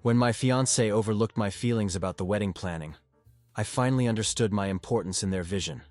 When my fiancé overlooked my feelings about the wedding planning, I finally understood my importance in their vision.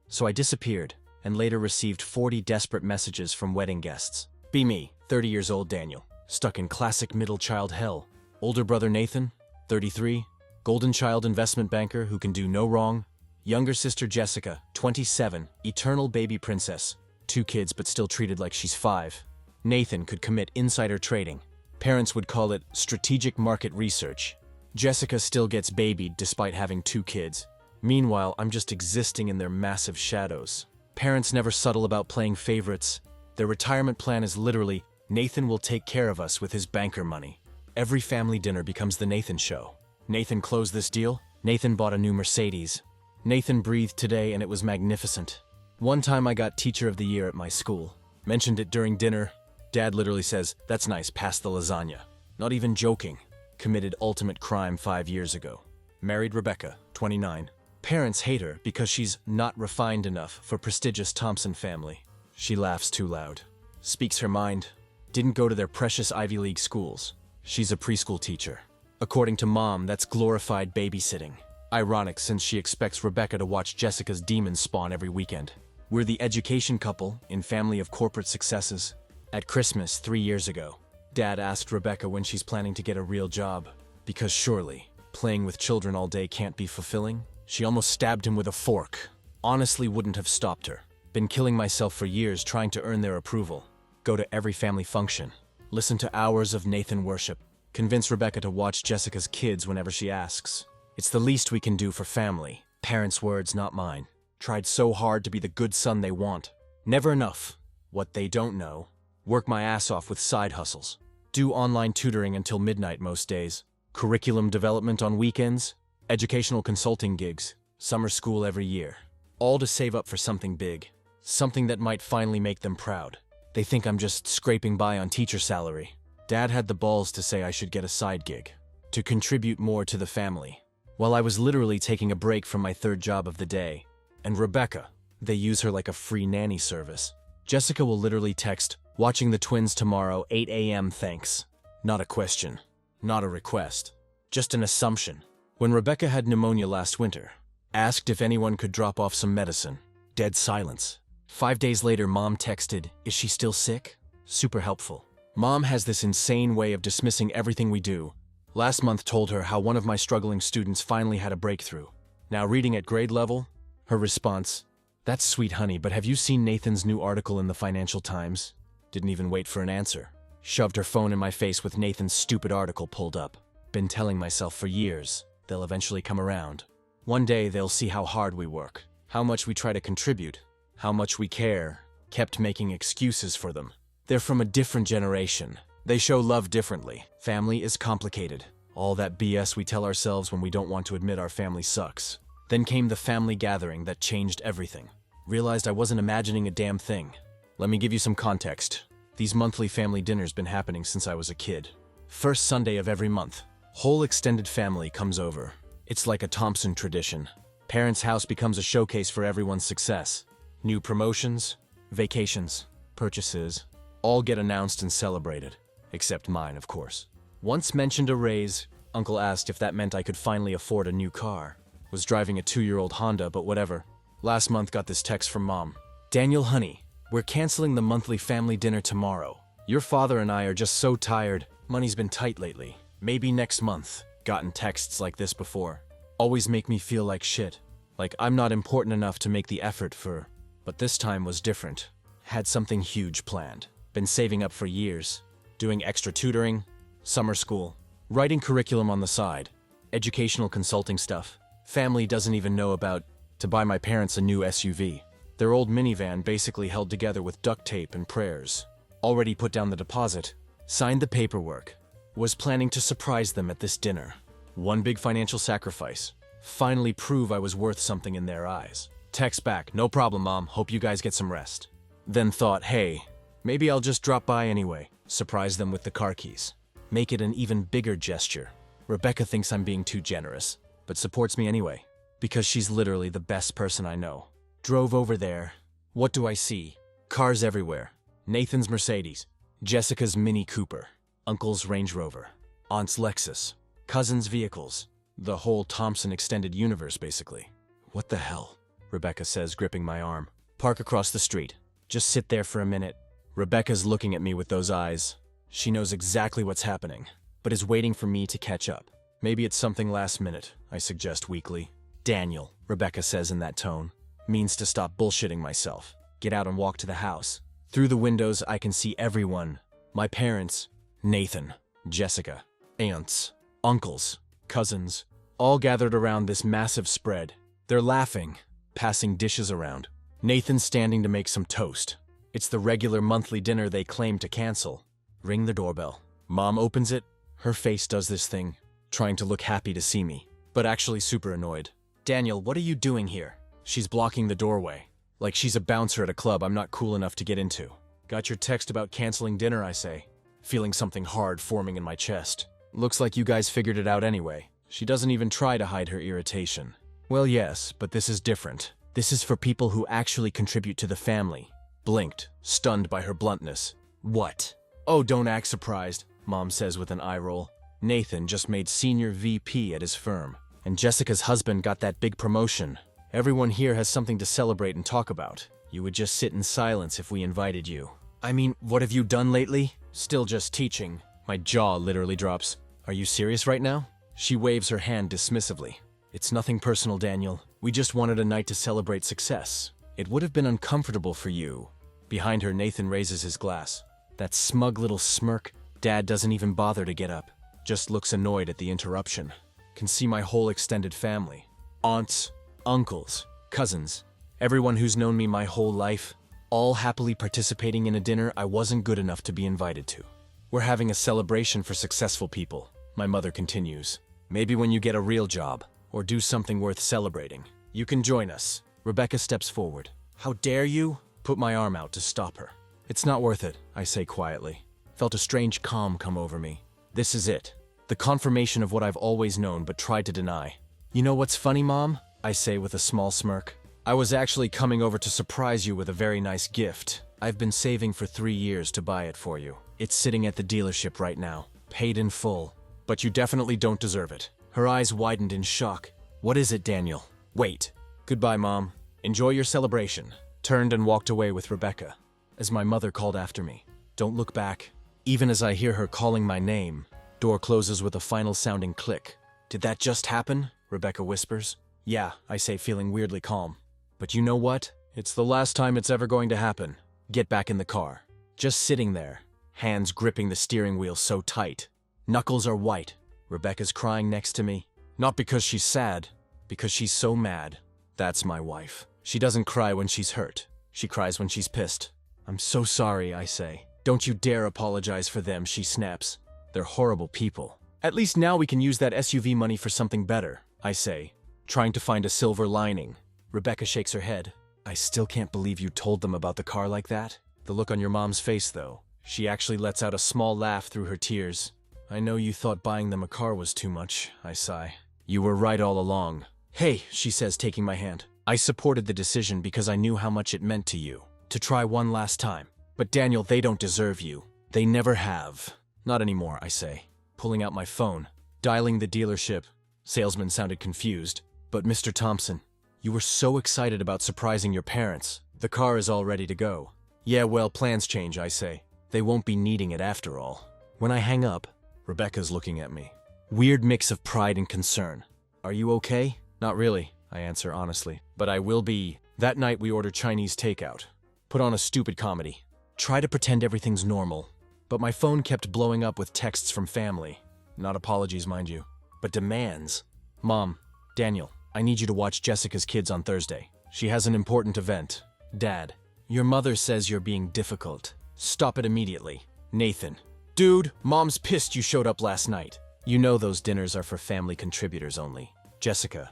So I disappeared, and later received 40 desperate messages from wedding guests. Be me, 30 years old Daniel, stuck in classic middle child hell. Older brother Nathan, 33, golden child investment banker who can do no wrong. Younger sister Jessica, 27, eternal baby princess. 2 kids but still treated like she's 5. Nathan could commit insider trading. Parents would call it strategic market research. Jessica still gets babied despite having 2 kids. Meanwhile, I'm just existing in their massive shadows. Parents never subtle about playing favorites. Their retirement plan is literally, Nathan will take care of us with his banker money. Every family dinner becomes the Nathan show. Nathan closed this deal. Nathan bought a new Mercedes. Nathan breathed today and it was magnificent. One time I got Teacher of the Year at my school. Mentioned it during dinner. Dad literally says, "That's nice, pass the lasagna." Not even joking. Committed ultimate crime 5 years ago. Married Rebecca, 29. Parents hate her because she's not refined enough for prestigious Thompson family. She laughs too loud. Speaks her mind. Didn't go to their precious Ivy League schools. She's a preschool teacher. According to Mom, that's glorified babysitting. Ironic since she expects Rebecca to watch Jessica's demons spawn every weekend. We're the education couple in family of corporate successes. At Christmas 3 years ago, Dad asked Rebecca when she's planning to get a real job. Because surely, playing with children all day can't be fulfilling. She almost stabbed him with a fork. Honestly wouldn't have stopped her. Been killing myself for years trying to earn their approval. Go to every family function. Listen to hours of Nathan worship. Convince Rebecca to watch Jessica's kids whenever she asks. It's the least we can do for family. Parents' words, not mine. Tried so hard to be the good son they want. Never enough. What they don't know. Work my ass off with side hustles. Do online tutoring until midnight most days. Curriculum development on weekends. Educational consulting gigs. Summer school every year. All to save up for something big. Something that might finally make them proud. They think I'm just scraping by on teacher salary. Dad had the balls to say I should get a side gig. To contribute more to the family. While I was literally taking a break from my 3rd job of the day. And Rebecca, they use her like a free nanny service. Jessica will literally text, "Watching the twins tomorrow, 8 a.m. thanks." Not a question. Not a request. Just an assumption. When Rebecca had pneumonia last winter, asked if anyone could drop off some medicine. Dead silence. 5 days later, Mom texted, "Is she still sick?" Super helpful. Mom has this insane way of dismissing everything we do. Last month told her how one of my struggling students finally had a breakthrough. Now reading at grade level, her response, "That's sweet honey, but have you seen Nathan's new article in the Financial Times?" Didn't even wait for an answer. Shoved her phone in my face with Nathan's stupid article pulled up. Been telling myself for years, they'll eventually come around. One day they'll see how hard we work, how much we try to contribute, how much we care. Kept making excuses for them. They're from a different generation. They show love differently. Family is complicated. All that BS we tell ourselves when we don't want to admit our family sucks. Then came the family gathering that changed everything. Realized I wasn't imagining a damn thing. Let me give you some context. These monthly family dinners been happening since I was a kid. First Sunday of every month. Whole extended family comes over. It's like a Thompson tradition. Parents' house becomes a showcase for everyone's success. New promotions, vacations, purchases, all get announced and celebrated. Except mine, of course. Once mentioned a raise, Uncle asked if that meant I could finally afford a new car. Was driving a 2-year-old Honda, but whatever. Last month got this text from Mom. "Daniel, honey, we're canceling the monthly family dinner tomorrow. Your father and I are just so tired. Money's been tight lately. Maybe next month." Gotten texts like this before. Always make me feel like shit. Like I'm not important enough to make the effort for. But this time was different. Had something huge planned. Been saving up for years. Doing extra tutoring, summer school, writing curriculum on the side, educational consulting stuff. Family doesn't even know about. To buy my parents a new SUV. Their old minivan basically held together with duct tape and prayers. Already put down the deposit. Signed the paperwork. Was planning to surprise them at this dinner. One big financial sacrifice. Finally prove I was worth something in their eyes. Text back, "No problem, Mom. Hope you guys get some rest." Then thought, hey, maybe I'll just drop by anyway. Surprise them with the car keys. Make it an even bigger gesture. Rebecca thinks I'm being too generous, but supports me anyway. Because she's literally the best person I know. Drove over there. What do I see? Cars everywhere. Nathan's Mercedes. Jessica's Mini Cooper. Uncle's Range Rover. Aunt's Lexus. Cousin's vehicles. The whole Thompson extended universe, basically. What the hell? Rebecca says, gripping my arm. Park across the street. Just sit there for a minute. Rebecca's looking at me with those eyes. She knows exactly what's happening, but is waiting for me to catch up. Maybe it's something last minute, I suggest weakly. Daniel, Rebecca says in that tone, means to stop bullshitting myself. Get out and walk to the house. Through the windows, I can see everyone. My parents, Nathan, Jessica, aunts, uncles, cousins, all gathered around this massive spread. They're laughing, passing dishes around. Nathan's standing to make some toast. It's the regular monthly dinner they claim to cancel. Ring the doorbell. Mom opens it. Her face does this thing, trying to look happy to see me, but actually super annoyed. Daniel, what are you doing here? She's blocking the doorway, like she's a bouncer at a club I'm not cool enough to get into. Got your text about canceling dinner, I say, feeling something hard forming in my chest. Looks like you guys figured it out anyway. She doesn't even try to hide her irritation. Well, yes, but this is different. This is for people who actually contribute to the family. Blinked, stunned by her bluntness. What? Oh, don't act surprised, Mom says with an eye roll. Nathan just made senior VP at his firm, and Jessica's husband got that big promotion. Everyone here has something to celebrate and talk about. You would just sit in silence if we invited you. I mean, what have you done lately? Still just teaching. My jaw literally drops. Are you serious right now? She waves her hand dismissively. It's nothing personal, Daniel. We just wanted a night to celebrate success. It would have been uncomfortable for you. Behind her, Nathan raises his glass. That smug little smirk. Dad doesn't even bother to get up. Just looks annoyed at the interruption. Can see my whole extended family. Aunts, uncles, cousins, everyone who's known me my whole life, all happily participating in a dinner I wasn't good enough to be invited to. We're having a celebration for successful people, my mother continues. Maybe when you get a real job, or do something worth celebrating, you can join us. Rebecca steps forward. How dare you? Put my arm out to stop her. It's not worth it, I say quietly. Felt a strange calm come over me. This is it. The confirmation of what I've always known but tried to deny. You know what's funny, Mom? I say with a small smirk. I was actually coming over to surprise you with a very nice gift. I've been saving for 3 years to buy it for you. It's sitting at the dealership right now, paid in full. But you definitely don't deserve it. Her eyes widened in shock. What is it, Daniel? Wait. Goodbye, Mom. Enjoy your celebration. Turned and walked away with Rebecca, as my mother called after me. Don't look back. Even as I hear her calling my name, door closes with a final sounding click. Did that just happen? Rebecca whispers. Yeah, I say, feeling weirdly calm. But you know what? It's the last time it's ever going to happen. Get back in the car. Just sitting there, hands gripping the steering wheel so tight. Knuckles are white. Rebecca's crying next to me. Not because she's sad, because she's so mad. That's my wife. She doesn't cry when she's hurt. She cries when she's pissed. I'm so sorry, I say. Don't you dare apologize for them, she snaps. They're horrible people. At least now we can use that SUV money for something better, I say, trying to find a silver lining. Rebecca shakes her head. I still can't believe you told them about the car like that. The look on your mom's face, though. She actually lets out a small laugh through her tears. I know you thought buying them a car was too much, I sigh. You were right all along. Hey, she says, taking my hand. I supported the decision because I knew how much it meant to you. To try one last time. But Daniel, they don't deserve you. They never have. Not anymore, I say, pulling out my phone. Dialing the dealership. Salesman sounded confused. But Mr. Thompson, you were so excited about surprising your parents. The car is all ready to go. Yeah, well, plans change, I say. They won't be needing it after all. When I hang up, Rebecca's looking at me. Weird mix of pride and concern. Are you okay? Not really, I answer honestly. But I will be. That night we ordered Chinese takeout. Put on a stupid comedy. Try to pretend everything's normal. But my phone kept blowing up with texts from family. Not apologies, mind you, but demands. Mom, Daniel, I need you to watch Jessica's kids on Thursday. She has an important event. Dad, your mother says you're being difficult. Stop it immediately. Nathan, dude, Mom's pissed you showed up last night. You know those dinners are for family contributors only. Jessica,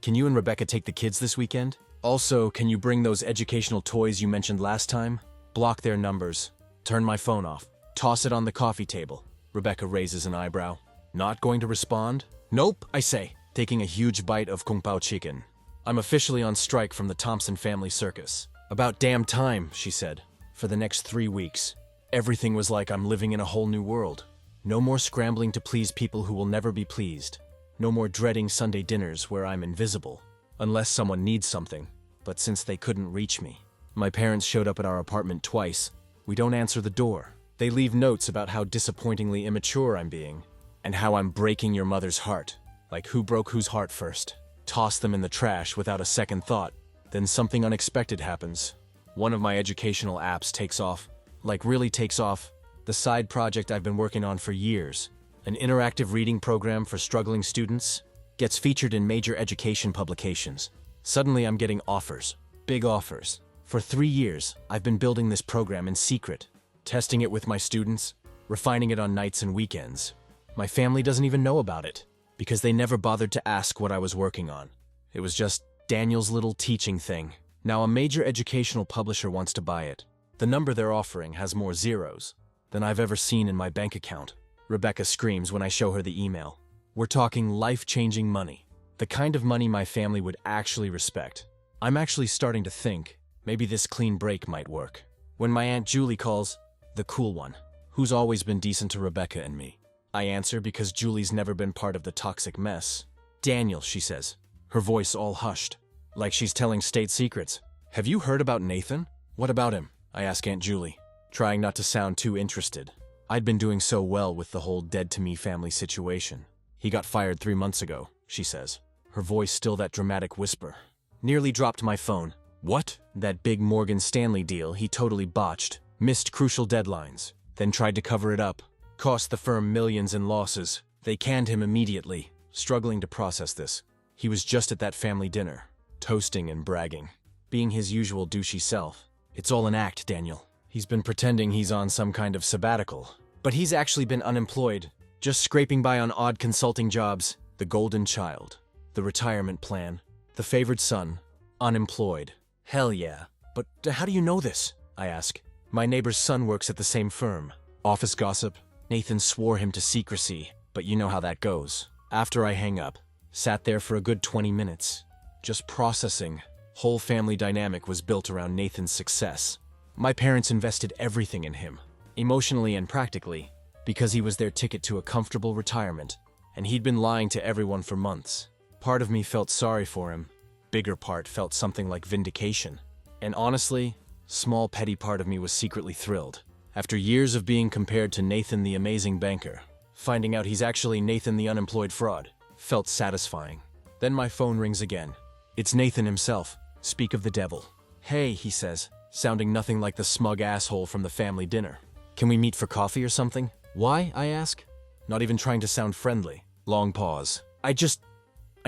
can you and Rebecca take the kids this weekend? Also, can you bring those educational toys you mentioned last time? Block their numbers. Turn my phone off. Toss it on the coffee table. Rebecca raises an eyebrow. Not going to respond? Nope, I say, taking a huge bite of Kung Pao chicken. I'm officially on strike from the Thompson family circus. About damn time, she said. For the next 3 weeks. Everything was like I'm living in a whole new world. No more scrambling to please people who will never be pleased. No more dreading Sunday dinners where I'm invisible, unless someone needs something, but since they couldn't reach me. My parents showed up at our apartment twice. We don't answer the door. They leave notes about how disappointingly immature I'm being, and how I'm breaking your mother's heart. Like who broke whose heart first? Toss them in the trash without a second thought. Then something unexpected happens. One of my educational apps takes off. Like really takes off. The side project I've been working on for years, an interactive reading program for struggling students, gets featured in major education publications. Suddenly I'm getting offers, big offers. For 3 years, I've been building this program in secret, testing it with my students, refining it on nights and weekends. My family doesn't even know about it, because they never bothered to ask what I was working on. It was just Daniel's little teaching thing. Now a major educational publisher wants to buy it. The number they're offering has more zeros than I've ever seen in my bank account. Rebecca screams when I show her the email. We're talking life-changing money. The kind of money my family would actually respect. I'm actually starting to think maybe this clean break might work. When my Aunt Julie calls, the cool one, who's always been decent to Rebecca and me. I answer because Julie's never been part of the toxic mess. Daniel, she says, her voice all hushed, like she's telling state secrets. Have you heard about Nathan? What about him? I ask Aunt Julie, trying not to sound too interested. I'd been doing so well with the whole dead-to-me family situation. He got fired 3 months ago, she says, her voice still that dramatic whisper. Nearly dropped my phone. What? That big Morgan Stanley deal he totally botched, missed crucial deadlines, then tried to cover it up. Cost the firm millions in losses. They canned him immediately, struggling to process this. He was just at that family dinner, toasting and bragging, being his usual douchey self. It's all an act, Daniel. He's been pretending he's on some kind of sabbatical. But he's actually been unemployed, just scraping by on odd consulting jobs. The golden child, the retirement plan, the favored son, unemployed. Hell yeah. But how do you know this? I ask. My neighbor's son works at the same firm. Office gossip. Nathan swore him to secrecy, but you know how that goes. After I hang up, sat there for a good 20 minutes, just processing. Whole family dynamic was built around Nathan's success. My parents invested everything in him, emotionally and practically, because he was their ticket to a comfortable retirement, and he'd been lying to everyone for months. Part of me felt sorry for him. Bigger part felt something like vindication. And honestly, small petty part of me was secretly thrilled. After years of being compared to Nathan the amazing banker, finding out he's actually Nathan the unemployed fraud felt satisfying. Then my phone rings again. It's Nathan himself. Speak of the devil. Hey, he says, sounding nothing like the smug asshole from the family dinner. Can we meet for coffee or something? Why? I ask. Not even trying to sound friendly. Long pause. I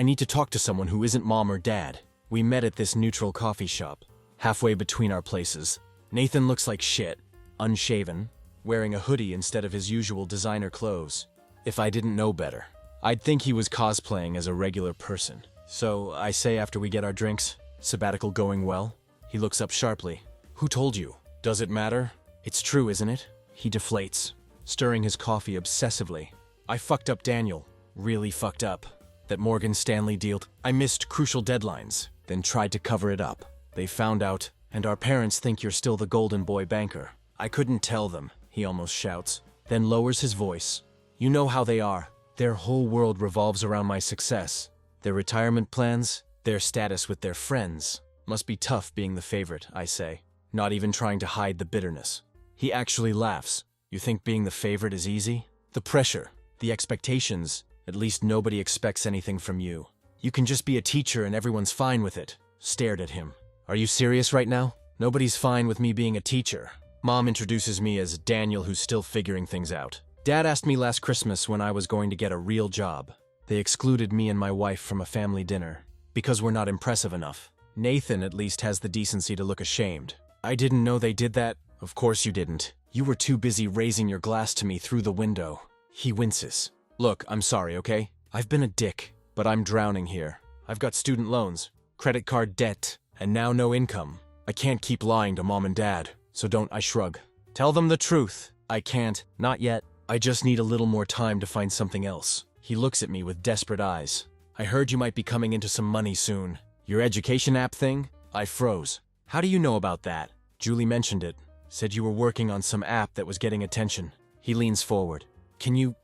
need to talk to someone who isn't mom or dad. We met at this neutral coffee shop, halfway between our places. Nathan looks like shit, unshaven, wearing a hoodie instead of his usual designer clothes. If I didn't know better, I'd think he was cosplaying as a regular person. So I say after we get our drinks, sabbatical going well? He looks up sharply. Who told you? Does it matter? It's true, isn't it? He deflates, stirring his coffee obsessively. I fucked up Daniel. Really fucked up. That Morgan Stanley deal. I missed crucial deadlines, then tried to cover it up. They found out, and our parents think you're still the golden boy banker. I couldn't tell them, he almost shouts, then lowers his voice. You know how they are. Their whole world revolves around my success. Their retirement plans, their status with their friends. Must be tough being the favorite, I say, not even trying to hide the bitterness. He actually laughs. You think being the favorite is easy? The pressure, the expectations, at least nobody expects anything from you. You can just be a teacher and everyone's fine with it. Stared at him. Are you serious right now? Nobody's fine with me being a teacher. Mom introduces me as Daniel who's still figuring things out. Dad asked me last Christmas when I was going to get a real job. They excluded me and my wife from a family dinner because we're not impressive enough. Nathan at least has the decency to look ashamed. I didn't know they did that. Of course you didn't. You were too busy raising your glass to me through the window. He winces. Look, I'm sorry, okay? I've been a dick, but I'm drowning here. I've got student loans, credit card debt, and now no income. I can't keep lying to mom and dad, so don't. I shrug. Tell them the truth. I can't. Not yet. I just need a little more time to find something else. He looks at me with desperate eyes. I heard you might be coming into some money soon. Your education app thing? I froze. How do you know about that? Julie mentioned it. Said you were working on some app that was getting attention. He leans forward. Can you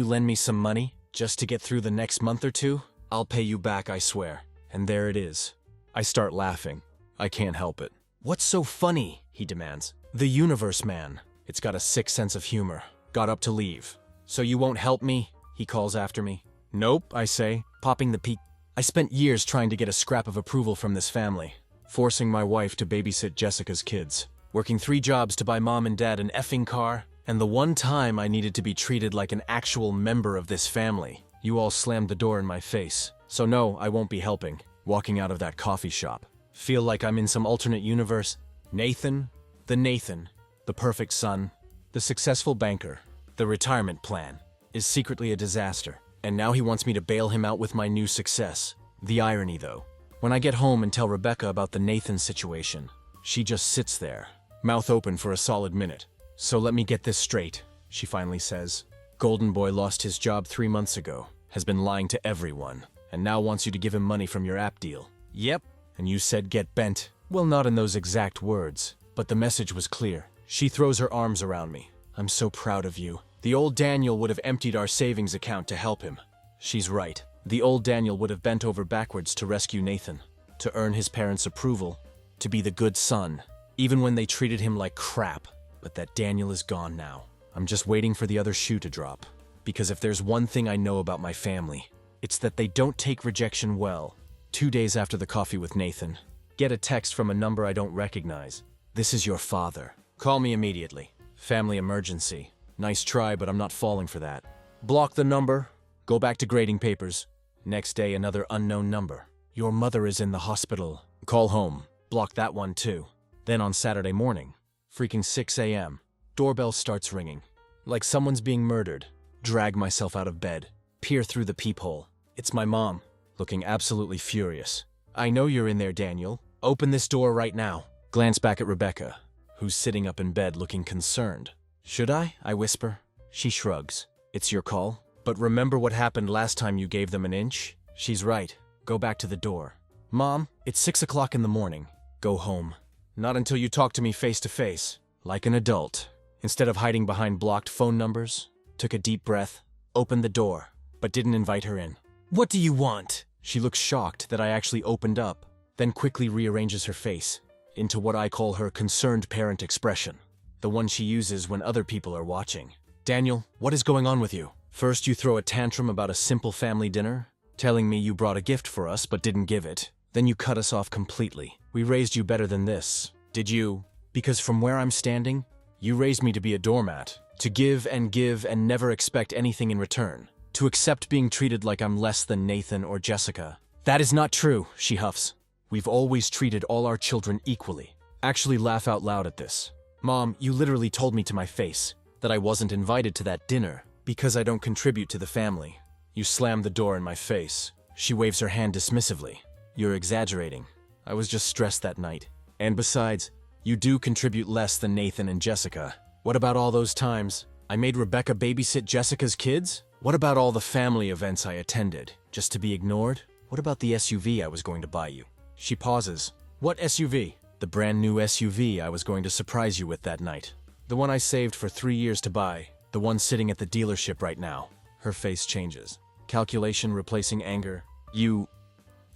lend me some money? Just to get through the next month or two? I'll pay you back, I swear. And there it is. I start laughing. I can't help it. What's so funny? He demands. The universe, man. It's got a sick sense of humor. Got up to leave. So you won't help me? He calls after me. Nope, I say, popping the peak. I spent years trying to get a scrap of approval from this family, forcing my wife to babysit Jessica's kids, working 3 jobs to buy mom and dad an effing car, and the one time I needed to be treated like an actual member of this family, you all slammed the door in my face. So no, I won't be helping. Walking out of that coffee shop. Feel like I'm in some alternate universe. Nathan, the perfect son, the successful banker, the retirement plan, is secretly a disaster. And now he wants me to bail him out with my new success. The irony, though. When I get home and tell Rebecca about the Nathan situation, she just sits there, mouth open for a solid minute. So let me get this straight, she finally says. Golden Boy lost his job 3 months ago, has been lying to everyone, and now wants you to give him money from your app deal. Yep. And you said get bent. Well, not in those exact words, but the message was clear. She throws her arms around me. I'm so proud of you. The old Daniel would have emptied our savings account to help him. She's right. The old Daniel would have bent over backwards to rescue Nathan, to earn his parents' approval, to be the good son, even when they treated him like crap. But that Daniel is gone now. I'm just waiting for the other shoe to drop. Because if there's one thing I know about my family, it's that they don't take rejection well. 2 days after the coffee with Nathan, get a text from a number I don't recognize. This is your father. Call me immediately. Family emergency. Nice try, but I'm not falling for that. Block the number. Go back to grading papers. Next day, another unknown number. Your mother is in the hospital. Call home. Block that one too. Then on Saturday morning, freaking 6 a.m., doorbell starts ringing. Like someone's being murdered. Drag myself out of bed. Peer through the peephole. It's my mom, looking absolutely furious. I know you're in there, Daniel. Open this door right now. Glance back at Rebecca, who's sitting up in bed looking concerned. Should I whisper. She shrugs. It's your call. But remember what happened last time you gave them an inch? She's right. Go back to the door. Mom, it's 6 o'clock in the morning. Go home. Not until you talk to me face to face, like an adult. Instead of hiding behind blocked phone numbers, took a deep breath, opened the door, but didn't invite her in. What do you want? She looks shocked that I actually opened up, then quickly rearranges her face into what I call her concerned parent expression, the one she uses when other people are watching. Daniel, what is going on with you? First you throw a tantrum about a simple family dinner, telling me you brought a gift for us but didn't give it. Then you cut us off completely. We raised you better than this. Did you? Because from where I'm standing, you raised me to be a doormat, to give and never expect anything in return, to accept being treated like I'm less than Nathan or Jessica. That is not true, she huffs. We've always treated all our children equally. Actually laugh out loud at this. Mom, you literally told me to my face that I wasn't invited to that dinner because I don't contribute to the family. You slammed the door in my face. She waves her hand dismissively. You're exaggerating. I was just stressed that night. And besides, you do contribute less than Nathan and Jessica. What about all those times I made Rebecca babysit Jessica's kids? What about all the family events I attended, just to be ignored? What about the SUV I was going to buy you? She pauses. What SUV? The brand new SUV I was going to surprise you with that night. The one I saved for 3 years to buy. The one sitting at the dealership right now. Her face changes. Calculation replacing anger. You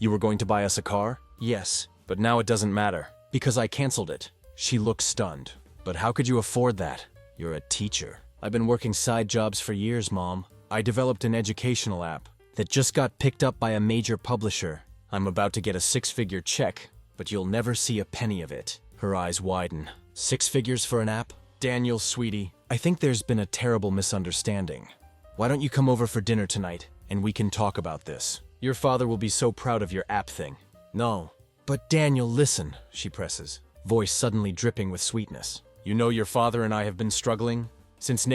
were going to buy us a car? Yes, but now it doesn't matter, because I canceled it. She looks stunned. But how could you afford that? You're a teacher. I've been working side jobs for years, Mom. I developed an educational app that just got picked up by a major publisher. I'm about to get a 6-figure check, but you'll never see a penny of it. Her eyes widen. 6 figures for an app? Daniel, sweetie, I think there's been a terrible misunderstanding. Why don't you come over for dinner tonight, and we can talk about this? Your father will be so proud of your app thing. No. But Daniel, listen, she presses, voice suddenly dripping with sweetness. You know your father and I have been struggling? Since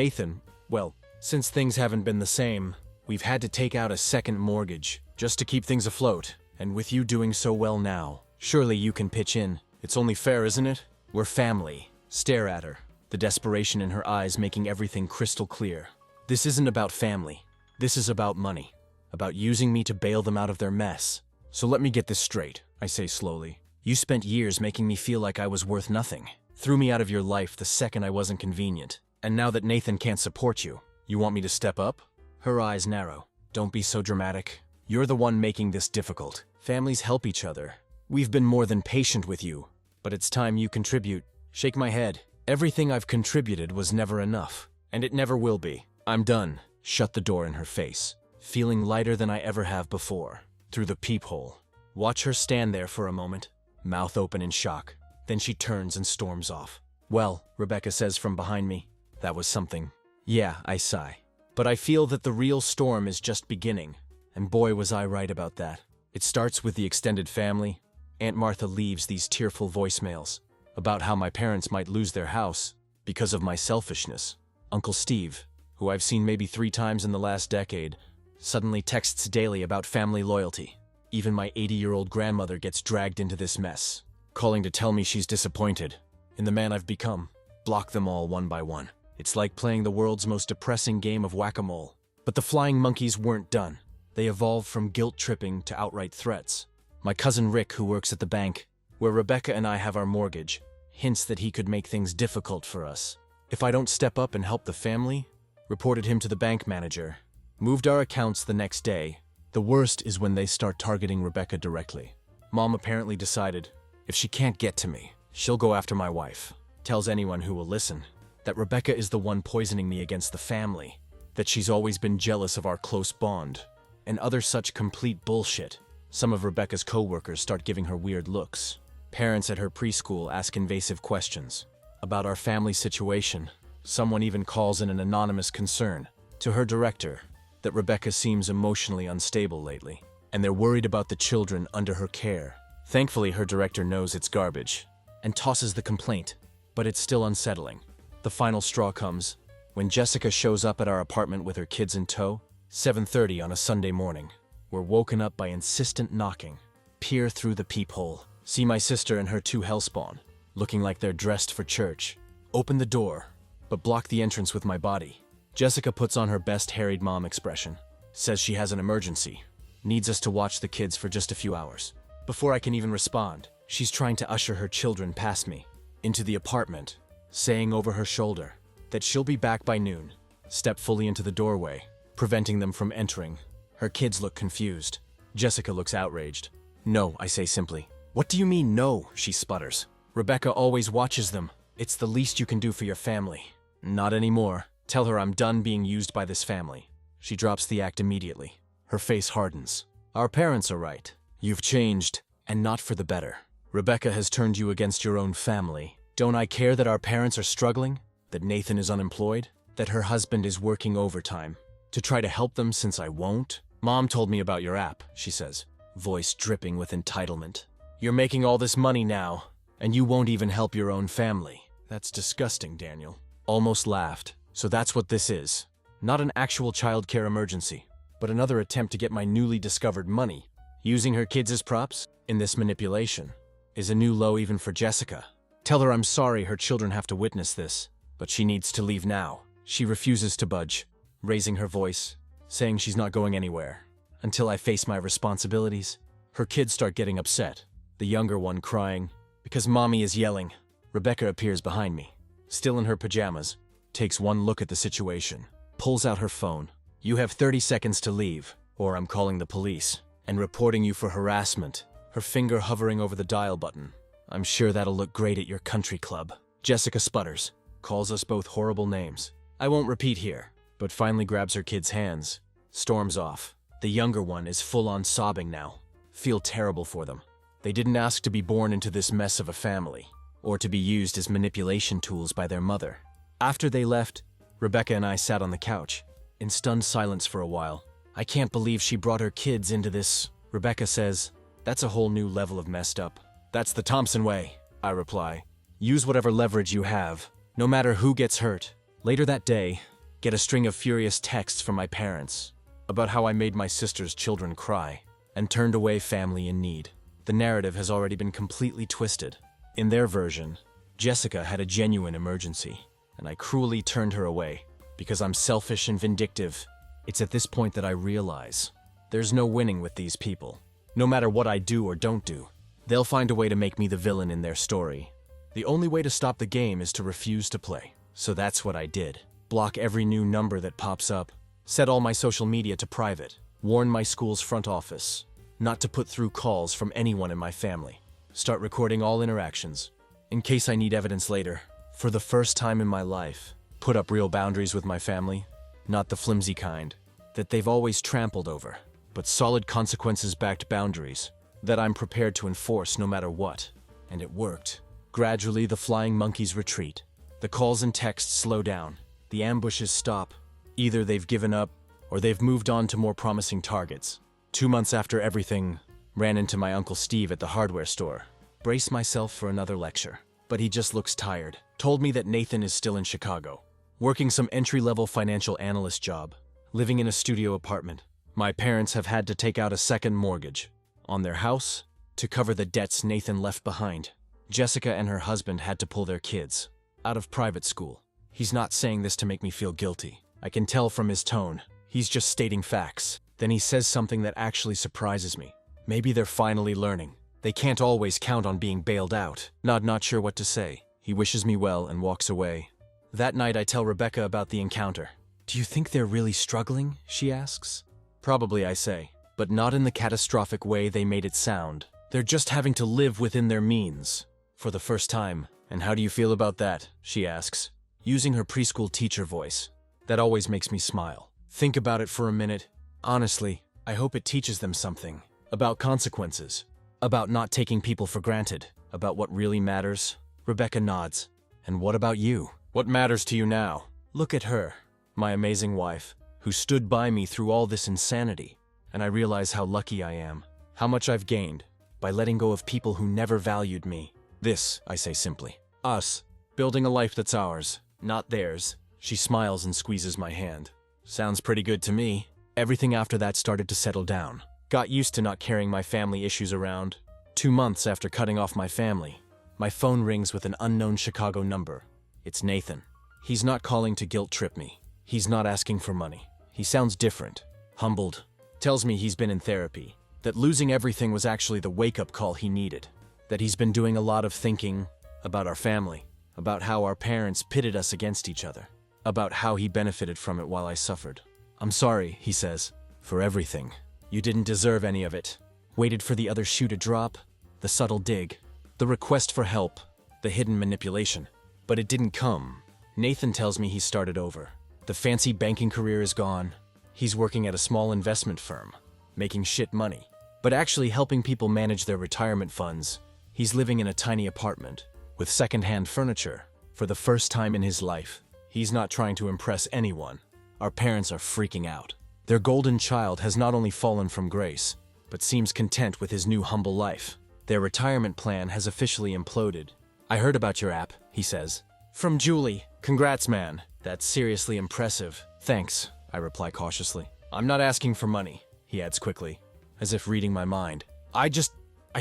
since things haven't been the same, we've had to take out a second mortgage, just to keep things afloat. And with you doing so well now, surely you can pitch in. It's only fair, isn't it? We're family. Stare at her, the desperation in her eyes making everything crystal clear. This isn't about family. This is about money. About using me to bail them out of their mess. So let me get this straight, I say slowly. You spent years making me feel like I was worth nothing. Threw me out of your life the second I wasn't convenient. And now that Nathan can't support you, You want me to step up? Her eyes narrow. Don't be so dramatic. You're the one making this difficult. Families help each other. We've been more than patient with you, but it's time you contribute. Shake my head. Everything I've contributed was never enough, and it never will be. I'm done. Shut the door in her face, feeling lighter than I ever have before. Through the peephole. Watch her stand there for a moment, mouth open in shock. Then she turns and storms off. Well, Rebecca says from behind me, that was something. Yeah, I sigh. But I feel that the real storm is just beginning, and boy was I right about that. It starts with the extended family. Aunt Martha leaves these tearful voicemails about how my parents might lose their house because of my selfishness. Uncle Steve, who I've seen maybe 3 times in the last decade, suddenly texts daily about family loyalty. Even my 80-year-old grandmother gets dragged into this mess, calling to tell me she's disappointed in the man I've become. Block them all one by one. It's like playing the world's most depressing game of whack-a-mole. But the flying monkeys weren't done. They evolved from guilt-tripping to outright threats. My cousin Rick, who works at the bank, where Rebecca and I have our mortgage, hints that he could make things difficult for us. If I don't step up and help the family, reported him to the bank manager, moved our accounts the next day. The worst is when they start targeting Rebecca directly. Mom apparently decided, if she can't get to me, she'll go after my wife. Tells anyone who will listen that Rebecca is the one poisoning me against the family, that she's always been jealous of our close bond, and other such complete bullshit. Some of Rebecca's co-workers start giving her weird looks. Parents at her preschool ask invasive questions about our family situation. Someone even calls in an anonymous concern to her director that Rebecca seems emotionally unstable lately, and they're worried about the children under her care. Thankfully, her director knows it's garbage and tosses the complaint, but it's still unsettling. The final straw comes when Jessica shows up at our apartment with her kids in tow. 7:30 on a Sunday morning. We're woken up by insistent knocking. Peer through the peephole. See my sister and her 2 hellspawn, looking like they're dressed for church. Open the door, but block the entrance with my body. Jessica puts on her best harried mom expression. Says she has an emergency. Needs us to watch the kids for just a few hours. Before I can even respond, she's trying to usher her children past me into the apartment, saying over her shoulder that she'll be back by noon. Step fully into the doorway, preventing them from entering. Her kids look confused. Jessica looks outraged. No, I say simply. What do you mean no? She sputters. Rebecca always watches them. It's the least you can do for your family. Not anymore. Tell her I'm done being used by this family. She drops the act immediately. Her face hardens. Our parents are right. You've changed, and not for the better. Rebecca has turned you against your own family. Don't I care that our parents are struggling? That Nathan is unemployed? That her husband is working overtime? To try to help them since I won't? Mom told me about your app, she says, voice dripping with entitlement. You're making all this money now, and you won't even help your own family. That's disgusting, Daniel. Almost laughed. So that's what this is. Not an actual childcare emergency, but another attempt to get my newly discovered money. Using her kids as props in this manipulation is a new low even for Jessica. Tell her I'm sorry her children have to witness this, but she needs to leave now. She refuses to budge, raising her voice, saying she's not going anywhere until I face my responsibilities. Her kids start getting upset, the younger one crying because mommy is yelling. Rebecca appears behind me, still in her pajamas, takes one look at the situation, pulls out her phone. You have 30 seconds to leave, or I'm calling the police and reporting you for harassment. Her finger hovering over the dial button. I'm sure that'll look great at your country club. Jessica sputters, calls us both horrible names. I won't repeat here, but finally grabs her kids' hands, storms off. The younger one is full-on sobbing now. Feel terrible for them. They didn't ask to be born into this mess of a family, or to be used as manipulation tools by their mother. After they left, Rebecca and I sat on the couch, in stunned silence for a while. I can't believe she brought her kids into this, Rebecca says. That's a whole new level of messed up. That's the Thompson way, I reply. Use whatever leverage you have, no matter who gets hurt. Later that day, get a string of furious texts from my parents about how I made my sister's children cry and turned away family in need. The narrative has already been completely twisted. In their version, Jessica had a genuine emergency, and I cruelly turned her away because I'm selfish and vindictive. It's at this point that I realize there's no winning with these people. No matter what I do or don't do, they'll find a way to make me the villain in their story. The only way to stop the game is to refuse to play. So that's what I did. block every new number that pops up, set all my social media to private, warn my school's front office not to put through calls from anyone in my family, start recording all interactions, in case I need evidence later. For the first time in my life, put up real boundaries with my family, not the flimsy kind that they've always trampled over, but solid consequences-backed boundaries that I'm prepared to enforce no matter what. And it worked. Gradually, the flying monkeys retreat. The calls and texts slow down. The ambushes stop. Either they've given up, or they've moved on to more promising targets. 2 months after everything, ran into my Uncle Steve at the hardware store. Brace myself for another lecture. But he just looks tired. Told me that Nathan is still in Chicago, working some entry-level financial analyst job, living in a studio apartment. My parents have had to take out a second mortgage on their house to cover the debts Nathan left behind. Jessica and her husband had to pull their kids out of private school. He's not saying this to make me feel guilty. I can tell from his tone. He's just stating facts. Then he says something that actually surprises me. Maybe they're finally learning. They can't always count on being bailed out. Not sure what to say. He wishes me well and walks away. That night I tell Rebecca about the encounter. "Do you think they're really struggling?" she asks. "Probably," I say, but not in the catastrophic way they made it sound. They're just having to live within their means for the first time. "And how do you feel about that?" she asks, using her preschool teacher voice. That always makes me smile. Think about it for a minute. Honestly, I hope it teaches them something about consequences, about not taking people for granted, about what really matters. Rebecca nods. "And what about you? What matters to you now?" Look at her, my amazing wife, who stood by me through all this insanity. And I realize how lucky I am, how much I've gained by letting go of people who never valued me. This, I say simply. Us, building a life that's ours, not theirs. She smiles and squeezes my hand. Sounds pretty good to me. Everything after that started to settle down. Got used to not carrying my family issues around. 2 months after cutting off my family, my phone rings with an unknown Chicago number. It's Nathan. He's not calling to guilt trip me. He's not asking for money. He sounds different, humbled. Tells me he's been in therapy, that losing everything was actually the wake-up call he needed, that he's been doing a lot of thinking about our family, about how our parents pitted us against each other, about how he benefited from it while I suffered. "I'm sorry," he says, "for everything. You didn't deserve any of it." Waited for the other shoe to drop, the subtle dig, the request for help, the hidden manipulation. But it didn't come. Nathan tells me he started over. The fancy banking career is gone. He's working at a small investment firm, making shit money, but actually helping people manage their retirement funds. He's living in a tiny apartment with second-hand furniture for the first time in his life. He's not trying to impress anyone. Our parents are freaking out. Their golden child has not only fallen from grace, but seems content with his new humble life. Their retirement plan has officially imploded. "I heard about your app," he says. "From Julie. Congrats, man. That's seriously impressive." "Thanks," I reply cautiously. "I'm not asking for money," he adds quickly, as if reading my mind. I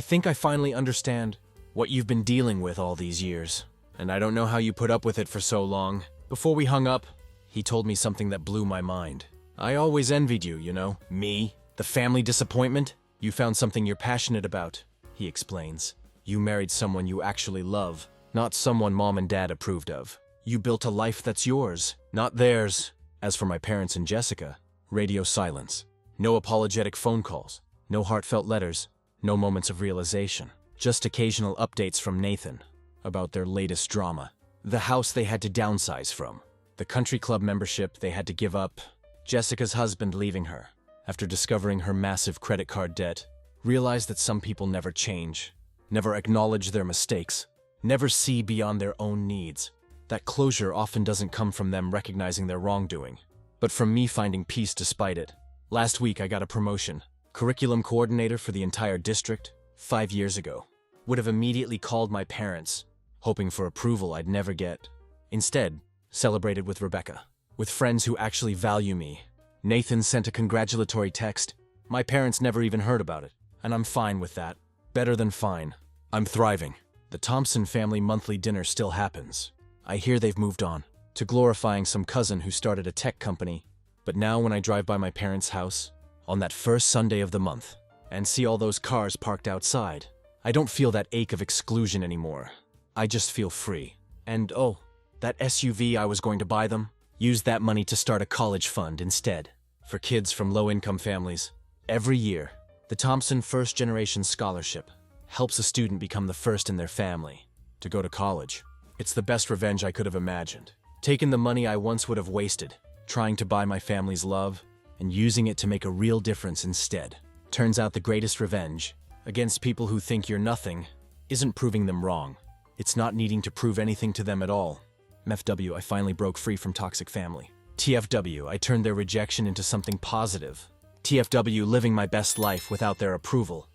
think I finally understand what you've been dealing with all these years, and I don't know how you put up with it for so long." Before we hung up, he told me something that blew my mind. "I always envied you, you know? Me? The family disappointment? You found something you're passionate about," he explains. "You married someone you actually love, not someone mom and dad approved of. You built a life that's yours, not theirs." As for my parents and Jessica, radio silence. No apologetic phone calls, no heartfelt letters, no moments of realization. Just occasional updates from Nathan about their latest drama. The house they had to downsize from, the country club membership they had to give up, Jessica's husband leaving her after discovering her massive credit card debt. Realize that some people never change, never acknowledge their mistakes, never see beyond their own needs. That closure often doesn't come from them recognizing their wrongdoing, but from me finding peace despite it. Last week I got a promotion, curriculum coordinator for the entire district. 5 years ago, would have immediately called my parents, hoping for approval I'd never get. Instead, celebrated with Rebecca, with friends who actually value me. Nathan sent a congratulatory text. My parents never even heard about it, and I'm fine with that. Better than fine. I'm thriving. The Thompson family monthly dinner still happens. I hear they've moved on to glorifying some cousin who started a tech company. But now when I drive by my parents' house, on that first Sunday of the month, and see all those cars parked outside, I don't feel that ache of exclusion anymore. I just feel free. And oh, that SUV I was going to buy them, Used that money to start a college fund instead, for kids from low-income families. Every year, the Thompson First Generation Scholarship helps a student become the first in their family to go to college. It's the best revenge I could have imagined. Taking the money I once would have wasted, trying to buy my family's love, and using it to make a real difference instead. Turns out the greatest revenge, against people who think you're nothing, isn't proving them wrong. It's not needing to prove anything to them at all. MFW, I finally broke free from toxic family. TFW, I turned their rejection into something positive. TFW, living my best life without their approval.